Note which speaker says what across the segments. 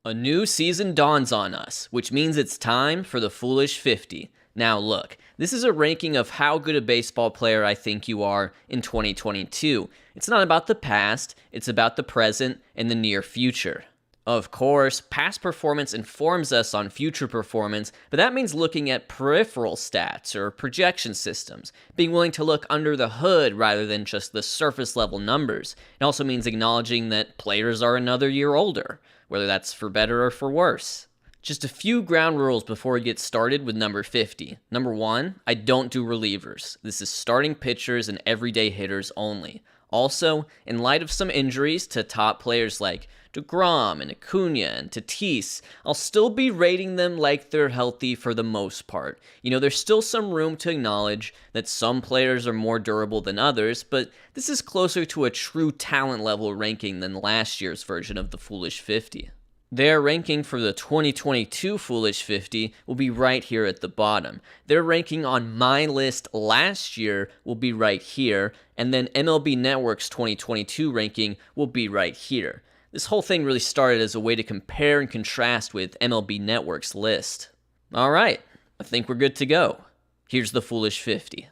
Speaker 1: A new season dawns on us, which means it's time for the Foolish 50. Now look, this is a ranking of how good a baseball player I think you are in 2022. It's not about the past, it's about the present and the near future. Of course, past performance informs us on future performance, but that means looking at peripheral stats or projection systems, being willing to look under the hood rather than just the surface level numbers. It also means acknowledging that players are another year older, whether that's for better or for worse. Just a few ground rules before we get started with number 50. Number 1, I don't do relievers. This is starting pitchers and everyday hitters only. Also, in light of some injuries to top players like DeGrom and Acuna and Tatis, I'll still be rating them like they're healthy for the most part. You know, there's still some room to acknowledge that some players are more durable than others, but this is closer to a true talent level ranking than last year's version of the Foolish 50. Their ranking for the 2022 Foolish 50 will be right here at the bottom. Their ranking on my list last year will be right here, and then MLB Network's 2022 ranking will be right here. This whole thing really started as a way to compare and contrast with MLB Network's list. Alright, I think we're good to go. Here's the Foolish 50.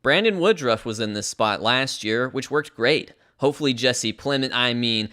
Speaker 1: Brandon Woodruff was in this spot last year, which worked great. Hopefully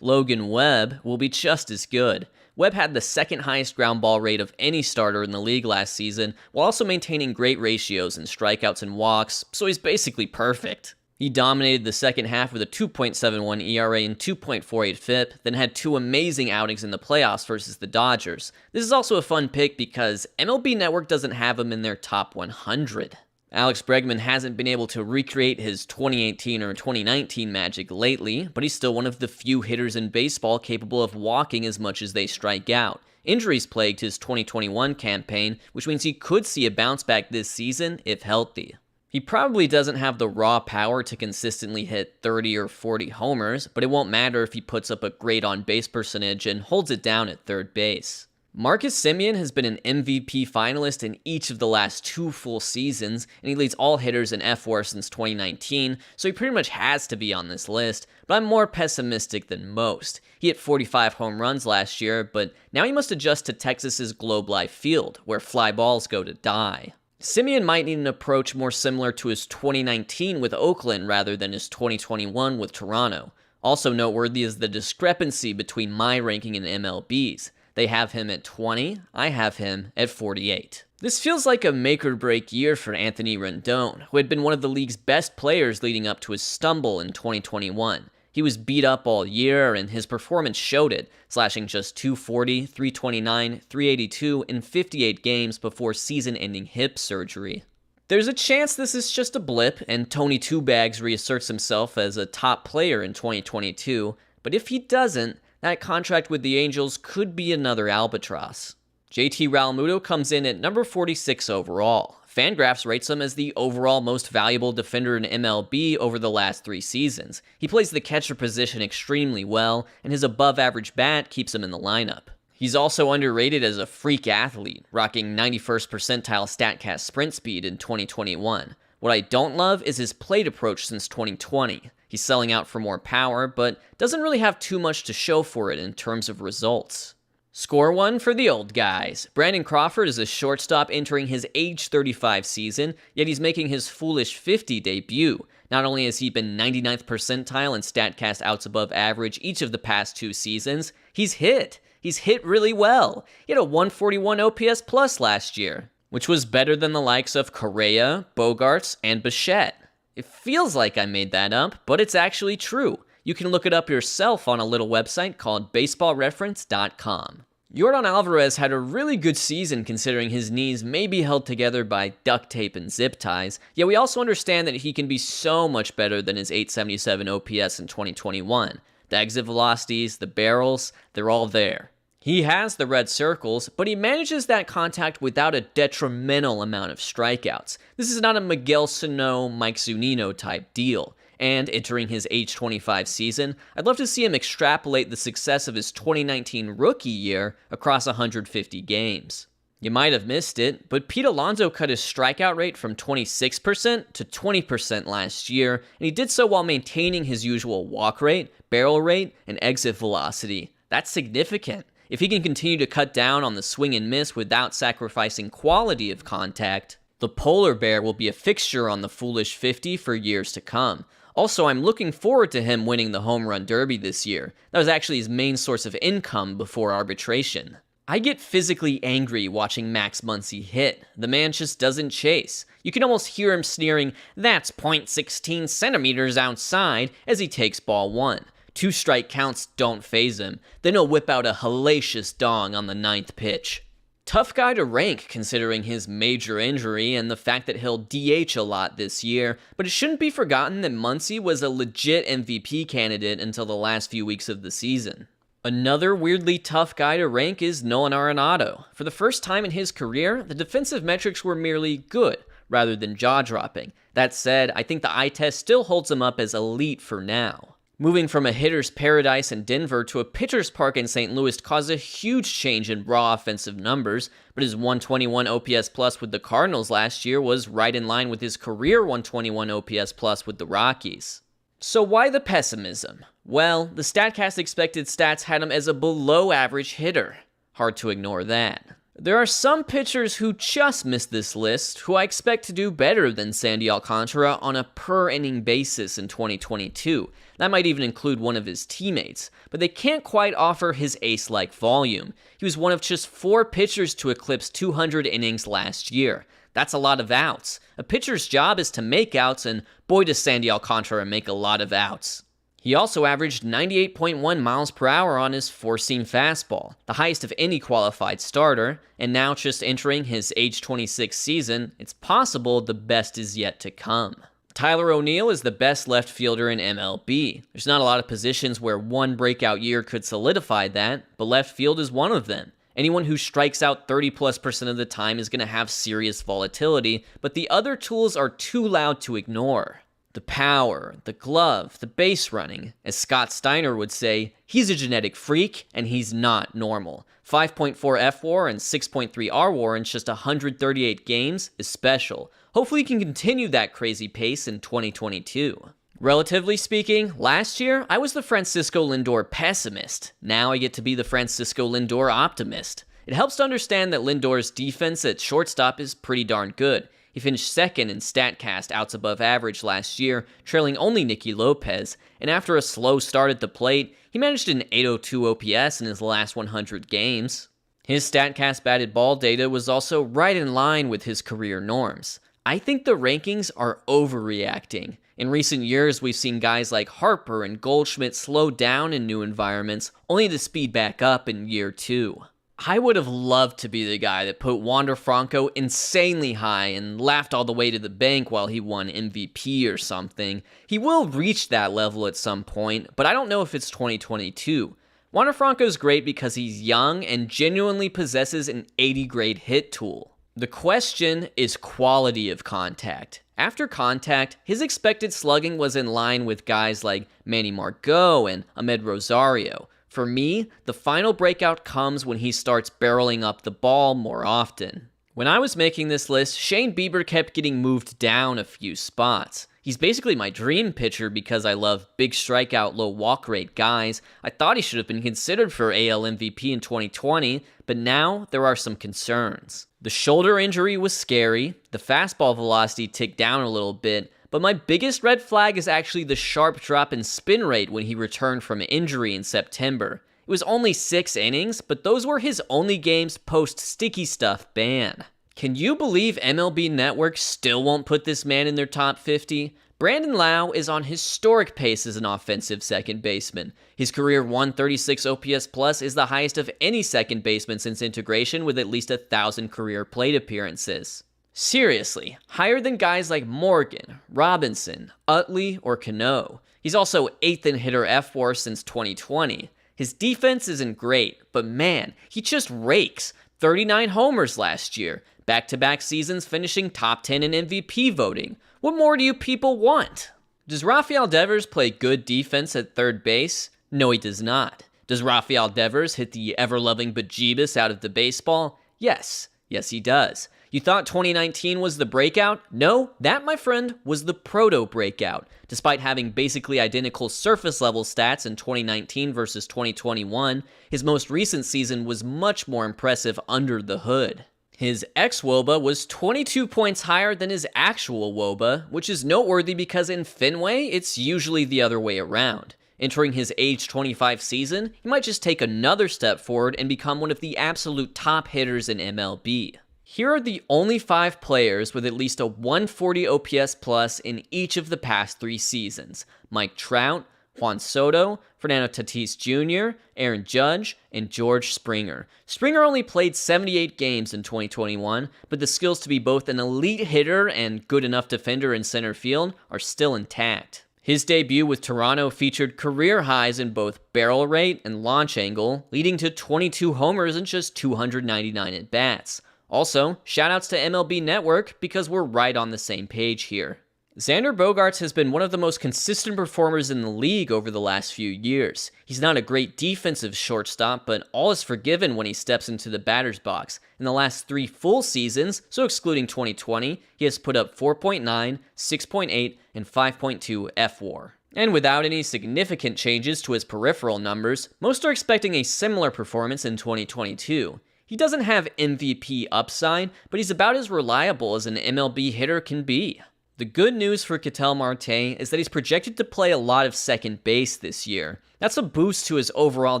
Speaker 1: Logan Webb will be just as good. Webb had the second highest ground ball rate of any starter in the league last season, while also maintaining great ratios in strikeouts and walks, so he's basically perfect. He dominated the second half with a 2.71 ERA and 2.48 FIP, then had two amazing outings in the playoffs versus the Dodgers. This is also a fun pick because MLB Network doesn't have him in their top 100. Alex Bregman hasn't been able to recreate his 2018 or 2019 magic lately, but he's still one of the few hitters in baseball capable of walking as much as they strike out. Injuries plagued his 2021 campaign, which means he could see a bounce back this season if healthy. He probably doesn't have the raw power to consistently hit 30 or 40 homers, but it won't matter if he puts up a great on-base percentage and holds it down at third base. Marcus Semien has been an MVP finalist in each of the last 2 full seasons, and he leads all hitters in F4 since 2019, so he pretty much has to be on this list, but I'm more pessimistic than most. He hit 45 home runs last year, but now he must adjust to Texas's Globe Life Field, where fly balls go to die. Semien might need an approach more similar to his 2019 with Oakland rather than his 2021 with Toronto. Also noteworthy is the discrepancy between my ranking and MLB's. They have him at 20, I have him at 48. This feels like a make-or-break year for Anthony Rendon, who had been one of the league's best players leading up to his stumble in 2021. He was beat up all year, and his performance showed it, slashing just 240, 329, 382 in 58 games before season-ending hip surgery. There's a chance this is just a blip, and Tony Two Bags reasserts himself as a top player in 2022, but if he doesn't, that contract with the Angels could be another albatross. JT Realmuto comes in at number 46 overall. Fangraphs rates him as the overall most valuable defender in MLB over the last 3 seasons. He plays the catcher position extremely well, and his above-average bat keeps him in the lineup. He's also underrated as a freak athlete, rocking 91st percentile StatCast sprint speed in 2021. What I don't love is his plate approach since 2020. He's selling out for more power, but doesn't really have too much to show for it in terms of results. Score one for the old guys. Brandon Crawford is a shortstop entering his age 35 season, yet he's making his Foolish 50 debut. Not only has he been 99th percentile in StatCast outs above average each of the past 2 seasons, he's hit. He's hit really well. He had a 141 OPS plus last year, which was better than the likes of Correa, Bogaerts, and Bichette. It feels like I made that up, but it's actually true. You can look it up yourself on a little website called baseballreference.com. Yordan Alvarez had a really good season considering his knees may be held together by duct tape and zip ties, yet we also understand that he can be so much better than his 877 OPS in 2021. The exit velocities, the barrels, they're all there. He has the red circles, but he manages that contact without a detrimental amount of strikeouts. This is not a Miguel Sano, Mike Zunino type deal. And entering his age 25 season, I'd love to see him extrapolate the success of his 2019 rookie year across 150 games. You might have missed it, but Pete Alonso cut his strikeout rate from 26% to 20% last year, and he did so while maintaining his usual walk rate, barrel rate, and exit velocity. That's significant. If he can continue to cut down on the swing and miss without sacrificing quality of contact, the polar bear will be a fixture on the Foolish 50 for years to come. Also, I'm looking forward to him winning the Home Run Derby this year. That was actually his main source of income before arbitration. I get physically angry watching Max Muncy hit. The man just doesn't chase. You can almost hear him sneering, "That's .16 centimeters outside," as he takes ball one. 2 strike counts don't faze him. Then he'll whip out a hellacious dong on the 9th pitch. Tough guy to rank considering his major injury and the fact that he'll DH a lot this year, but it shouldn't be forgotten that Muncy was a legit MVP candidate until the last few weeks of the season. Another weirdly tough guy to rank is Nolan Arenado. For the first time in his career, the defensive metrics were merely good, rather than jaw-dropping. That said, I think the eye test still holds him up as elite for now. Moving from a hitter's paradise in Denver to a pitcher's park in St. Louis caused a huge change in raw offensive numbers, but his 121 OPS plus with the Cardinals last year was right in line with his career 121 OPS plus with the Rockies. So why the pessimism? Well, the StatCast expected stats had him as a below-average hitter. Hard to ignore that. There are some pitchers who just missed this list who I expect to do better than Sandy Alcántara on a per-inning basis in 2022. That might even include one of his teammates, but they can't quite offer his ace-like volume. He was one of just 4 pitchers to eclipse 200 innings last year. That's a lot of outs. A pitcher's job is to make outs, and boy does Sandy Alcántara make a lot of outs. He also averaged 98.1 miles per hour on his four-seam fastball, the highest of any qualified starter, and now just entering his age 26 season, it's possible the best is yet to come. Tyler O'Neill is the best left fielder in MLB. There's not a lot of positions where one breakout year could solidify that, but left field is one of them. Anyone who strikes out 30+% of the time is going to have serious volatility, but the other tools are too loud to ignore. The power, the glove, the base running. As Scott Steiner would say, he's a genetic freak, and he's not normal. 5.4 F-WAR and 6.3 R-WAR in just 138 games is special. Hopefully he can continue that crazy pace in 2022. Relatively speaking, last year, I was the Francisco Lindor pessimist. Now I get to be the Francisco Lindor optimist. It helps to understand that Lindor's defense at shortstop is pretty darn good. He finished second in StatCast outs above average last year, trailing only Nicky Lopez, and after a slow start at the plate, he managed an 802 OPS in his last 100 games. His StatCast batted ball data was also right in line with his career norms. I think the rankings are overreacting. In recent years, we've seen guys like Harper and Goldschmidt slow down in new environments, only to speed back up in year 2. I would have loved to be the guy that put Wander Franco insanely high and laughed all the way to the bank while he won MVP or something. He will reach that level at some point, but I don't know if it's 2022. Wander Franco's great because he's young and genuinely possesses an 80-grade hit tool. The question is quality of contact. After contact, his expected slugging was in line with guys like Manny Machado and Ahmed Rosario. For me, the final breakout comes when he starts barreling up the ball more often. When I was making this list, Shane Bieber kept getting moved down a few spots. He's basically my dream pitcher because I love big strikeout, low walk rate guys. I thought he should have been considered for AL MVP in 2020, but now there are some concerns. The shoulder injury was scary, the fastball velocity ticked down a little bit, but my biggest red flag is actually the sharp drop in spin rate when he returned from injury in September. It was only 6 innings, but those were his only games post-sticky stuff ban. Can you believe MLB Network still won't put this man in their top 50? Brandon Lowe is on historic pace as an offensive second baseman. His career 136 OPS plus is the highest of any second baseman since integration with at least 1,000 career plate appearances. Seriously, higher than guys like Morgan, Robinson, Utley, or Cano. He's also 8th in hitter F-WAR since 2020. His defense isn't great, but man, he just rakes. 39 homers last year, back-to-back seasons finishing top 10 in MVP voting. What more do you people want? Does Rafael Devers play good defense at third base? No, he does not. Does Rafael Devers hit the ever-loving bejeebus out of the baseball? Yes. Yes, he does. You thought 2019 was the breakout? No, that, my friend, was the proto-breakout. Despite having basically identical surface-level stats in 2019 versus 2021, his most recent season was much more impressive under the hood. His ex-WOBA was 22 points higher than his actual WOBA, which is noteworthy because in Fenway, it's usually the other way around. Entering his age 25 season, he might just take another step forward and become one of the absolute top hitters in MLB. Here are the only 5 players with at least a 140 OPS plus in each of the past 3 seasons: Mike Trout, Juan Soto, Fernando Tatis Jr., Aaron Judge, and George Springer. Springer only played 78 games in 2021, but the skills to be both an elite hitter and good enough defender in center field are still intact. His debut with Toronto featured career highs in both barrel rate and launch angle, leading to 22 homers and just 299 at-bats. Also, shoutouts to MLB Network because we're right on the same page here. Xander Bogaerts has been one of the most consistent performers in the league over the last few years. He's not a great defensive shortstop, but all is forgiven when he steps into the batter's box. In the last 3 full seasons, so excluding 2020, he has put up 4.9, 6.8, and 5.2 FWAR. And without any significant changes to his peripheral numbers, most are expecting a similar performance in 2022. He doesn't have MVP upside, but he's about as reliable as an MLB hitter can be. The good news for Ketel Marte is that he's projected to play a lot of second base this year. That's a boost to his overall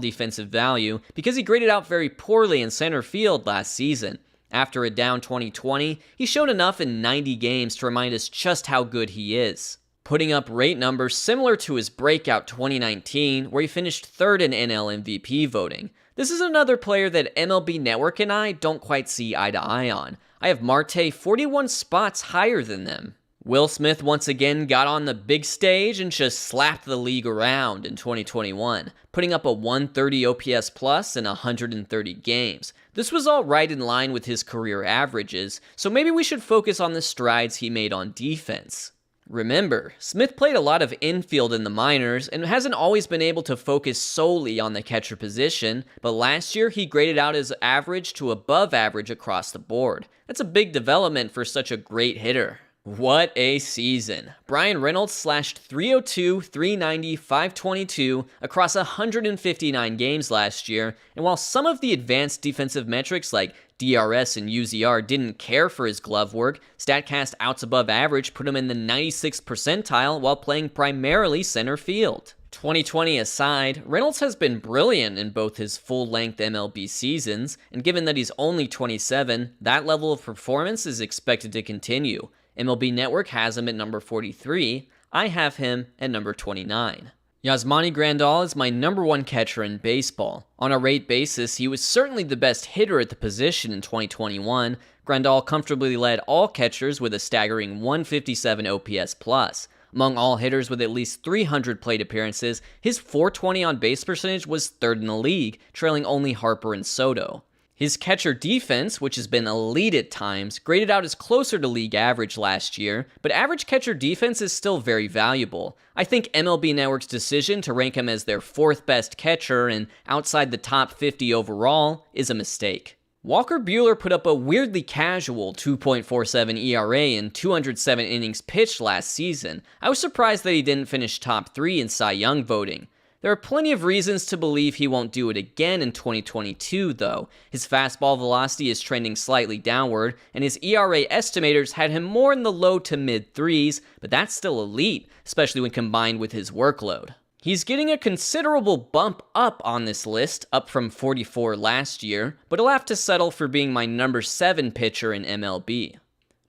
Speaker 1: defensive value because he graded out very poorly in center field last season. After a down 2020, he showed enough in 90 games to remind us just how good he is, putting up rate numbers similar to his breakout 2019, where he finished 3rd in NL MVP voting. This is another player that MLB Network and I don't quite see eye to eye on. I have Marte 41 spots higher than them. Will Smith once again got on the big stage and just slapped the league around in 2021, putting up a 130 OPS plus in 130 games. This was all right in line with his career averages, so maybe we should focus on the strides he made on defense. Remember, Smith played a lot of infield in the minors and hasn't always been able to focus solely on the catcher position, but last year he graded out his average to above average across the board. That's a big development for such a great hitter. What a season. Bryan Reynolds slashed 302, 390, 522 across 159 games last year, and while some of the advanced defensive metrics like DRS and UZR didn't care for his glove work, StatCast outs above average put him in the 96th percentile while playing primarily center field. 2020 aside, Reynolds has been brilliant in both his full-length MLB seasons, and given that he's only 27, that level of performance is expected to continue. MLB Network has him at number 43. I have him at number 29. Yasmani Grandal is my number 1 catcher in baseball. On a rate basis, he was certainly the best hitter at the position in 2021. Grandal comfortably led all catchers with a staggering 157 OPS plus. Among all hitters with at least 300 plate appearances, his .420 on base percentage was 3rd in the league, trailing only Harper and Soto. His catcher defense, which has been elite at times, graded out as closer to league average last year, but average catcher defense is still very valuable. I think MLB Network's decision to rank him as their 4th best catcher and outside the top 50 overall is a mistake. Walker Buehler put up a weirdly casual 2.47 ERA in 207 innings pitched last season. I was surprised that he didn't finish top 3 in Cy Young voting. There are plenty of reasons to believe he won't do it again in 2022, though. His fastball velocity is trending slightly downward, and his ERA estimators had him more in the low to mid 3s, but that's still elite, especially when combined with his workload. He's getting a considerable bump up on this list, up from 44 last year, but he'll have to settle for being my number 7 pitcher in MLB.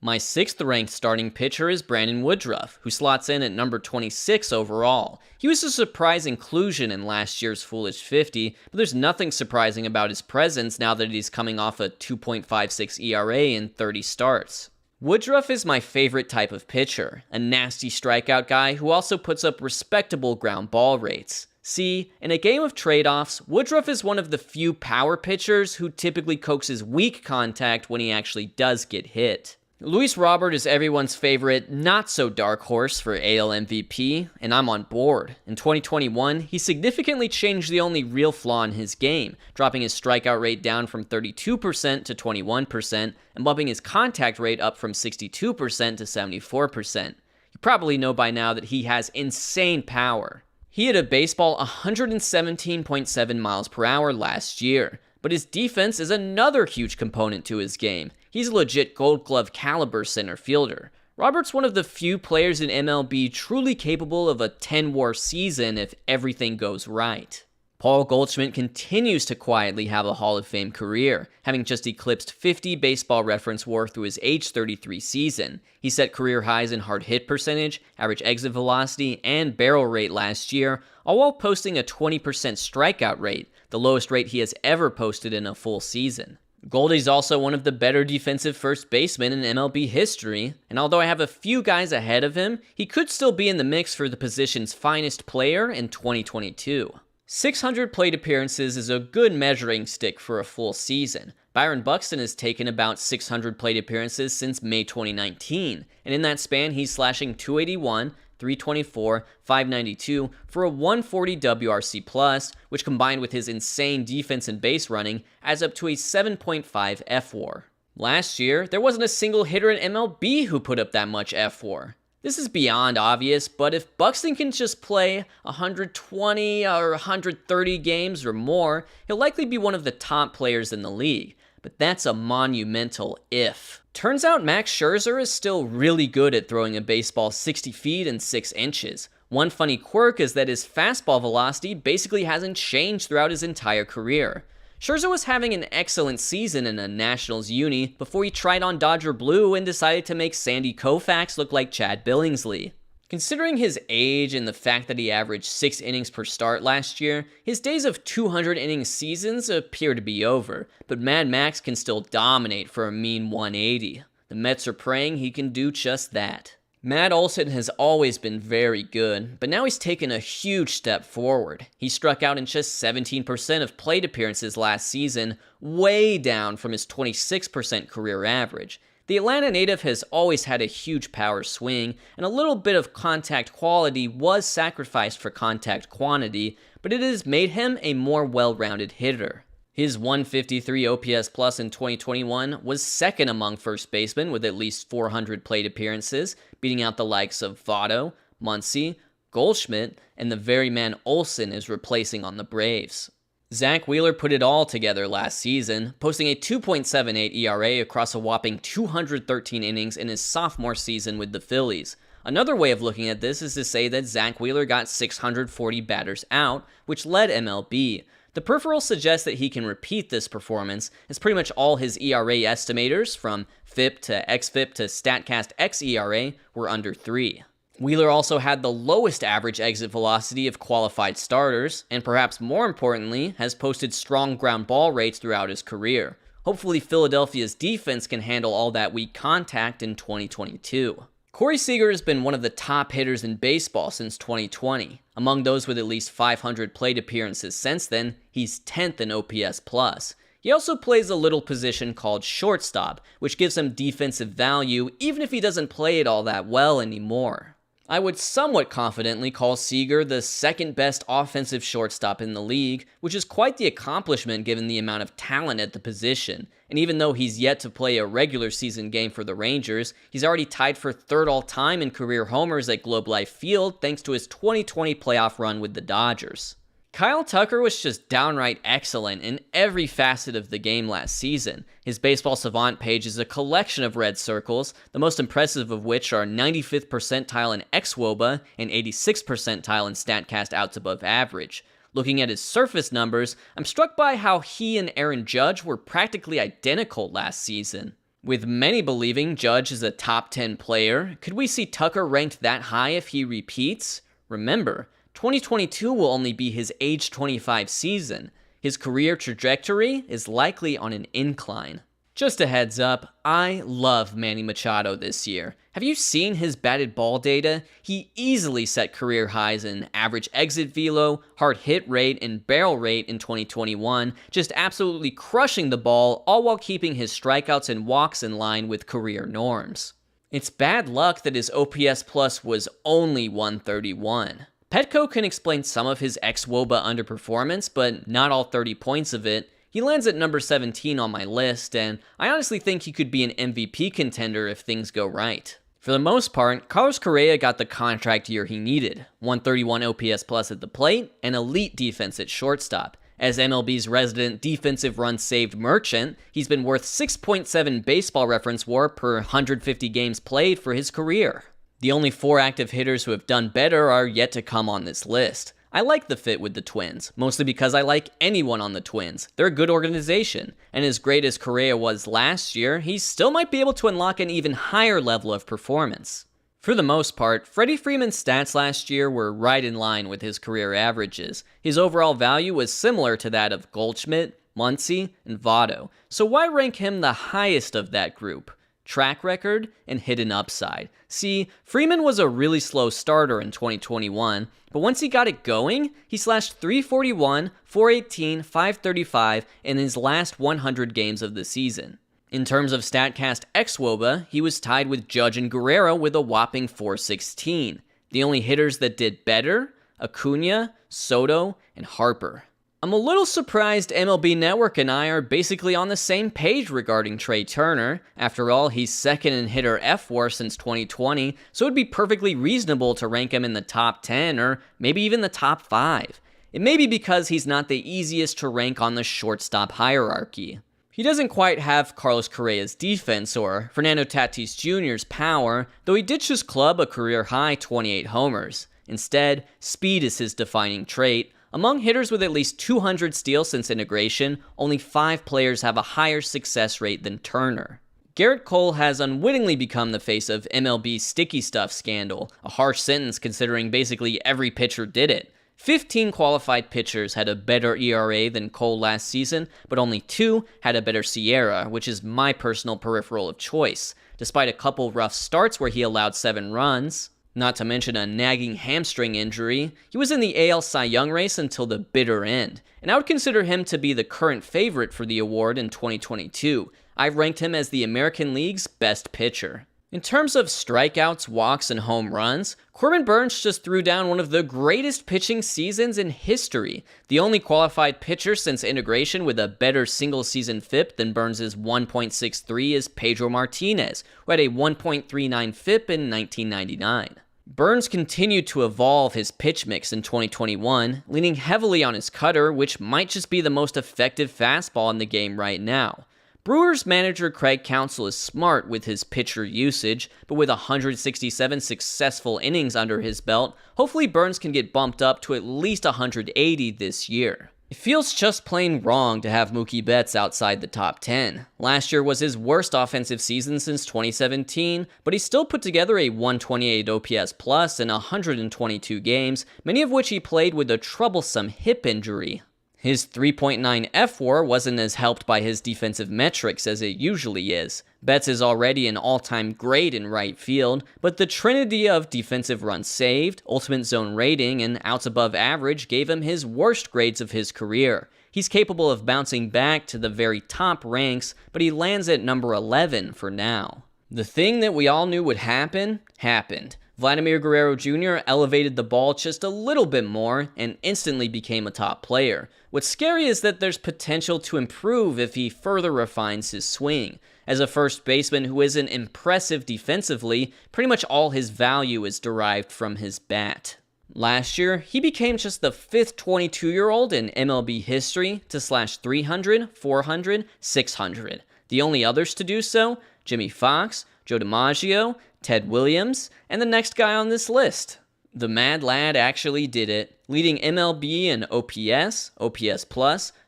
Speaker 1: My 6th ranked starting pitcher is Brandon Woodruff, who slots in at number 26 overall. He was a surprise inclusion in last year's Foolish 50, but there's nothing surprising about his presence now that he's coming off a 2.56 ERA in 30 starts. Woodruff is my favorite type of pitcher, a nasty strikeout guy who also puts up respectable ground ball rates. See, in a game of trade-offs, Woodruff is one of the few power pitchers who typically coaxes weak contact when he actually does get hit. Luis Robert is everyone's favorite not-so-dark horse for AL MVP, and I'm on board. In 2021, he significantly changed the only real flaw in his game, dropping his strikeout rate down from 32% to 21%, and bumping his contact rate up from 62% to 74%. You probably know by now that he has insane power. He hit a baseball 117.7 miles per hour last year, but his defense is another huge component to his game. He's a legit Gold Glove caliber center fielder. Robert's one of the few players in MLB truly capable of a 10-WAR season if everything goes right. Paul Goldschmidt continues to quietly have a Hall of Fame career, having just eclipsed 50 Baseball Reference WAR through his age 33 season. He set career highs in hard hit percentage, average exit velocity, and barrel rate last year, all while posting a 20% strikeout rate, the lowest rate he has ever posted in a full season. Goldie's also one of the better defensive first basemen in MLB history, and although I have a few guys ahead of him, he could still be in the mix for the position's finest player in 2022. 600 plate appearances is a good measuring stick for a full season. Byron Buxton has taken about 600 plate appearances since May 2019, and in that span he's slashing .281, .324, .592 for a .140 WRC+, which combined with his insane defense and base running adds up to a 7.5 F-WAR. Last year, there wasn't a single hitter in MLB who put up that much F-WAR. This is beyond obvious, but if Buxton can just play 120 or 130 games or more, he'll likely be one of the top players in the league. But that's a monumental if. Turns out Max Scherzer is still really good at throwing a baseball 60 feet and 6 inches. One funny quirk is that his fastball velocity basically hasn't changed throughout his entire career. Scherzer was having an excellent season in a Nationals uni before he tried on Dodger Blue and decided to make Sandy Koufax look like Chad Billingsley. Considering his age and the fact that he averaged 6 innings per start last year, his days of 200-inning seasons appear to be over, but Mad Max can still dominate for a mean 180. The Mets are praying he can do just that. Matt Olson has always been very good, but now he's taken a huge step forward. He struck out in just 17% of plate appearances last season, way down from his 26% career average. The Atlanta native has always had a huge power swing, and a little bit of contact quality was sacrificed for contact quantity, but it has made him a more well-rounded hitter. His 153 OPS plus in 2021 was second among first basemen with at least 400 plate appearances, beating out the likes of Votto, Muncy, Goldschmidt, and the very man Olson is replacing on the Braves. Zack Wheeler put it all together last season, posting a 2.78 ERA across a whopping 213 innings in his sophomore season with the Phillies. Another way of looking at this is to say that Zack Wheeler got 640 batters out, which led MLB. The peripheral suggests that he can repeat this performance, as pretty much all his ERA estimators, from FIP to XFIP to StatCast xERA, were under 3. Wheeler also had the lowest average exit velocity of qualified starters, and perhaps more importantly, has posted strong ground ball rates throughout his career. Hopefully Philadelphia's defense can handle all that weak contact in 2022. Corey Seager has been one of the top hitters in baseball since 2020. Among those with at least 500 plate appearances since then, he's 10th in OPS+. He also plays a little position called shortstop, which gives him defensive value even if he doesn't play it all that well anymore. I would somewhat confidently call Seager the second best offensive shortstop in the league, which is quite the accomplishment given the amount of talent at the position. And even though he's yet to play a regular season game for the Rangers, he's already tied for third all-time in career homers at Globe Life Field thanks to his 2020 playoff run with the Dodgers. Kyle Tucker was just downright excellent in every facet of the game last season. His Baseball Savant page is a collection of red circles, the most impressive of which are 95th percentile in xWOBA and 86th percentile in StatCast outs above average. Looking at his surface numbers, I'm struck by how he and Aaron Judge were practically identical last season. With many believing Judge is a top 10 player, could we see Tucker ranked that high if he repeats? Remember, 2022 will only be his age 25 season. His career trajectory is likely on an incline. Just a heads up, I love Manny Machado this year. Have you seen his batted ball data? He easily set career highs in average exit velo, hard hit rate, and barrel rate in 2021, just absolutely crushing the ball, all while keeping his strikeouts and walks in line with career norms. It's bad luck that his OPS plus was only 131. Petco can explain some of his ex-WOBA underperformance, but not all 30 points of it. He lands at number 17 on my list, and I honestly think he could be an MVP contender if things go right. For the most part, Carlos Correa got the contract year he needed, 131 OPS plus at the plate, and elite defense at shortstop. As MLB's resident defensive run saved merchant, he's been worth 6.7 baseball reference WAR per 150 games played for his career. The only 4 active hitters who have done better are yet to come on this list. I like the fit with the Twins, mostly because I like anyone on the Twins. They're a good organization, and as great as Correa was last year, he still might be able to unlock an even higher level of performance. For the most part, Freddie Freeman's stats last year were right in line with his career averages. His overall value was similar to that of Goldschmidt, Muncy, and Votto, so why rank him the highest of that group? Track record, and hidden upside. See, Freeman was a really slow starter in 2021, but once he got it going, he slashed 341, 418, 535 in his last 100 games of the season. In terms of StatCast ex-WOBA, he was tied with Judge and Guerrero with a whopping 416. The only hitters that did better? Acuna, Soto, and Harper. I'm a little surprised MLB Network and I are basically on the same page regarding Trey Turner. After all, he's second in hitter F-WAR since 2020, so it'd be perfectly reasonable to rank him in the top 10 or maybe even the top 5. It may be because he's not the easiest to rank on the shortstop hierarchy. He doesn't quite have Carlos Correa's defense or Fernando Tatis Jr.'s power, though he ditched his club a career-high 28 homers. Instead, speed is his defining trait. Among hitters with at least 200 steals since integration, only 5 players have a higher success rate than Turner. Garrett Cole has unwittingly become the face of MLB's sticky stuff scandal, a harsh sentence considering basically every pitcher did it. 15 qualified pitchers had a better ERA than Cole last season, but only 2 had a better SIERA, which is my personal peripheral of choice. Despite a couple rough starts where he allowed 7 runs, not to mention a nagging hamstring injury, he was in the AL Cy Young race until the bitter end, and I would consider him to be the current favorite for the award in 2022. I've ranked him as the American League's best pitcher. In terms of strikeouts, walks, and home runs, Corbin Burnes just threw down one of the greatest pitching seasons in history. The only qualified pitcher since integration with a better single-season FIP than Burnes' 1.63 is Pedro Martinez, who had a 1.39 FIP in 1999. Burnes continued to evolve his pitch mix in 2021, leaning heavily on his cutter, which might just be the most effective fastball in the game right now. Brewers manager Craig Counsell is smart with his pitcher usage, but with 167 successful innings under his belt, hopefully Burnes can get bumped up to at least 180 this year. It feels just plain wrong to have Mookie Betts outside the top 10. Last year was his worst offensive season since 2017, but he still put together a 128 OPS plus in 122 games, many of which he played with a troublesome hip injury. His 3.9 F-WAR wasn't as helped by his defensive metrics as it usually is. Betts is already an all-time great in right field, but the trinity of defensive runs saved, ultimate zone rating, and outs above average gave him his worst grades of his career. He's capable of bouncing back to the very top ranks, but he lands at number 11 for now. The thing that we all knew would happen, happened. Vladimir Guerrero Jr. elevated the ball just a little bit more and instantly became a top player. What's scary is that there's potential to improve if he further refines his swing. As a first baseman who isn't impressive defensively, pretty much all his value is derived from his bat. Last year, he became just the 5th 22-year-old in MLB history to slash 300, 400, 600. The only others to do so, Jimmy Fox, Joe DiMaggio, Ted Williams, and the next guy on this list. The Mad Lad actually did it, leading MLB in OPS, OPS+,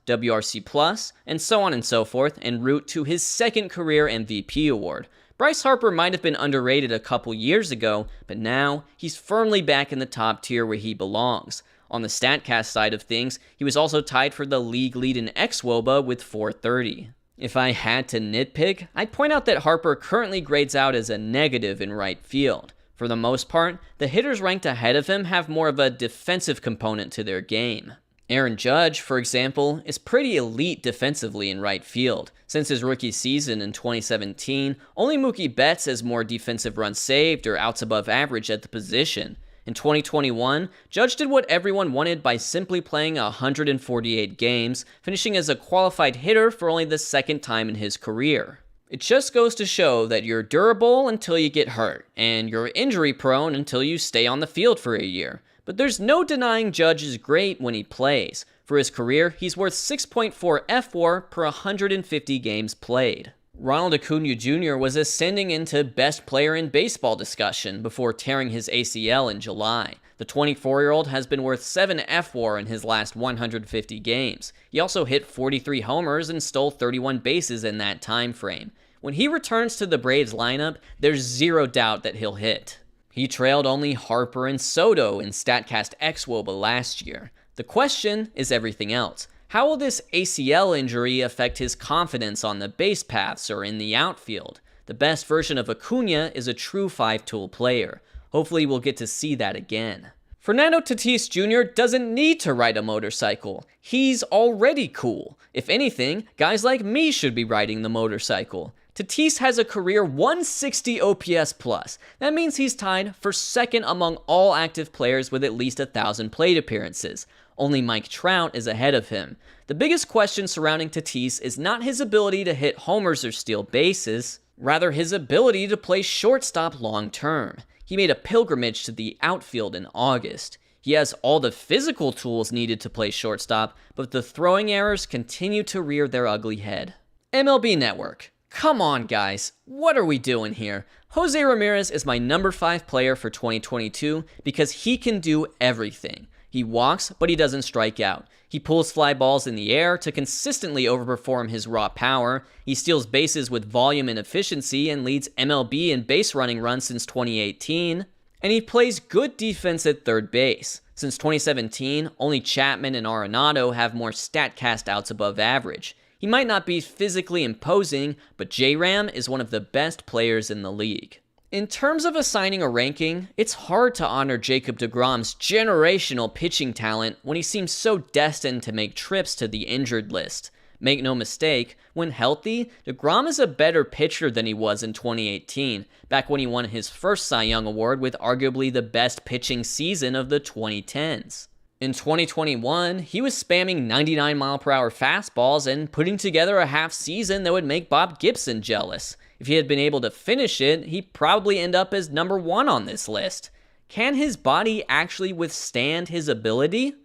Speaker 1: WRC+, and so on and so forth, en route to his second career MVP award. Bryce Harper might have been underrated a couple years ago, but now he's firmly back in the top tier where he belongs. On the StatCast side of things, he was also tied for the league lead in ex-WOBA with 430. If I had to nitpick, I'd point out that Harper currently grades out as a negative in right field. For the most part, the hitters ranked ahead of him have more of a defensive component to their game. Aaron Judge, for example, is pretty elite defensively in right field. Since his rookie season in 2017, only Mookie Betts has more defensive runs saved or outs above average at the position. In 2021, Judge did what everyone wanted by simply playing 148 games, finishing as a qualified hitter for only the second time in his career. It just goes to show that you're durable until you get hurt, and you're injury prone until you stay on the field for a year. But there's no denying Judge is great when he plays. For his career, he's worth 6.4 F/WAR per 150 games played. Ronald Acuna Jr. was ascending into best player in baseball discussion before tearing his ACL in July. The 24-year-old has been worth 7 F/WAR in his last 150 games. He also hit 43 homers and stole 31 bases in that time frame. When he returns to the Braves lineup, there's zero doubt that he'll hit. He trailed only Harper and Soto in StatCast xWOBA last year. The question is everything else. How will this ACL injury affect his confidence on the base paths or in the outfield? The best version of Acuna is a true 5-tool player. Hopefully we'll get to see that again. Fernando Tatis Jr. doesn't need to ride a motorcycle. He's already cool. If anything, guys like me should be riding the motorcycle. Tatis has a career 160 OPS plus. That means he's tied for second among all active players with at least 1,000 plate appearances. Only Mike Trout is ahead of him. The biggest question surrounding Tatis is not his ability to hit homers or steal bases, rather his ability to play shortstop long term. He made a pilgrimage to the outfield in August. He has all the physical tools needed to play shortstop, but the throwing errors continue to rear their ugly head. MLB Network. Come on, guys. What are we doing here? Jose Ramirez is my number 5 player for 2022 because he can do everything. He walks, but he doesn't strike out. He pulls fly balls in the air to consistently overperform his raw power. He steals bases with volume and efficiency and leads MLB in base running runs since 2018. And he plays good defense at third base. Since 2017, only Chapman and Arenado have more StatCast outs above average. He might not be physically imposing, but J-Ram is one of the best players in the league. In terms of assigning a ranking, it's hard to honor Jacob deGrom's generational pitching talent when he seems so destined to make trips to the injured list. Make no mistake, when healthy, deGrom is a better pitcher than he was in 2018, back when he won his first Cy Young Award with arguably the best pitching season of the 2010s. In 2021, he was spamming 99-mile-per-hour fastballs and putting together a half season that would make Bob Gibson jealous. If he had been able to finish it, he'd probably end up as number 1 on this list. Can his body actually withstand his ability?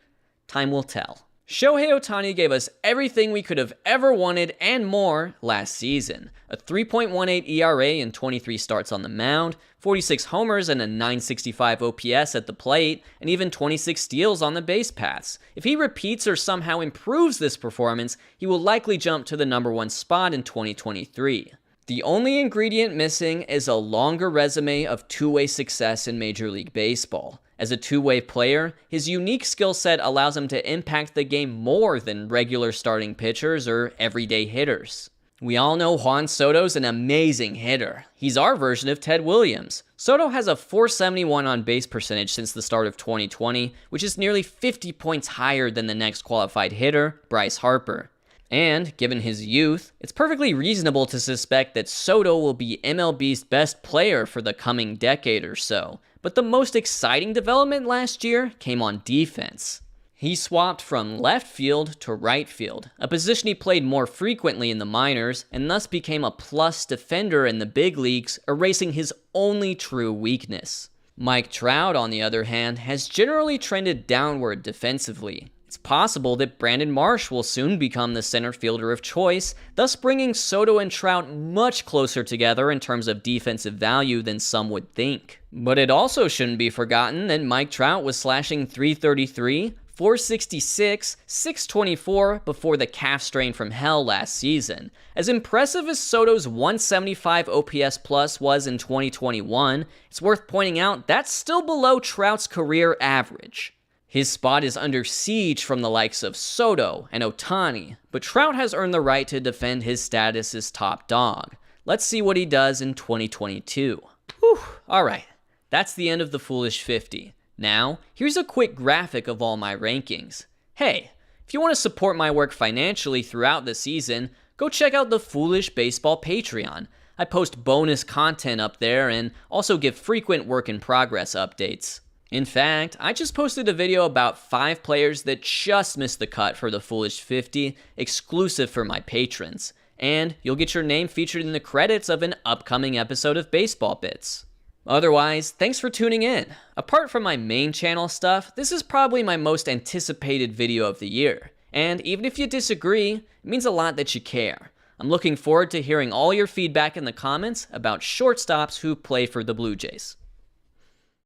Speaker 1: Time will tell. Shohei Ohtani gave us everything we could have ever wanted and more last season. A 3.18 ERA in 23 starts on the mound, 46 homers and a 965 OPS at the plate, and even 26 steals on the base paths. If he repeats or somehow improves this performance, he will likely jump to the number 1 spot in 2023. The only ingredient missing is a longer resume of two-way success in Major League Baseball. As a two-way player, his unique skill set allows him to impact the game more than regular starting pitchers or everyday hitters. We all know Juan Soto's an amazing hitter. He's our version of Ted Williams. Soto has a .471 on-base percentage since the start of 2020, which is nearly 50 points higher than the next qualified hitter, Bryce Harper. And, given his youth, it's perfectly reasonable to suspect that Soto will be MLB's best player for the coming decade or so. But the most exciting development last year came on defense. He swapped from left field to right field, a position he played more frequently in the minors, and thus became a plus defender in the big leagues, erasing his only true weakness. Mike Trout, on the other hand, has generally trended downward defensively. It's possible that Brandon Marsh will soon become the center fielder of choice, thus bringing Soto and Trout much closer together in terms of defensive value than some would think. But it also shouldn't be forgotten that Mike Trout was slashing .333, .466, .624 before the calf strain from hell last season. As impressive as Soto's .175 OPS plus was in 2021, it's worth pointing out that's still below Trout's career average. His spot is under siege from the likes of Soto and Ohtani, but Trout has earned the right to defend his status as top dog. Let's see what he does in 2022. Whew, alright, that's the end of the Foolish 50. Now, here's a quick graphic of all my rankings. Hey, if you want to support my work financially throughout the season, go check out the Foolish Baseball Patreon. I post bonus content up there and also give frequent work in progress updates. In fact, I just posted a video about 5 players that just missed the cut for the Foolish 50, exclusive for my patrons. And you'll get your name featured in the credits of an upcoming episode of Baseball Bits. Otherwise, thanks for tuning in. Apart from my main channel stuff, this is probably my most anticipated video of the year. And even if you disagree, it means a lot that you care. I'm looking forward to hearing all your feedback in the comments about shortstops who play for the Blue Jays.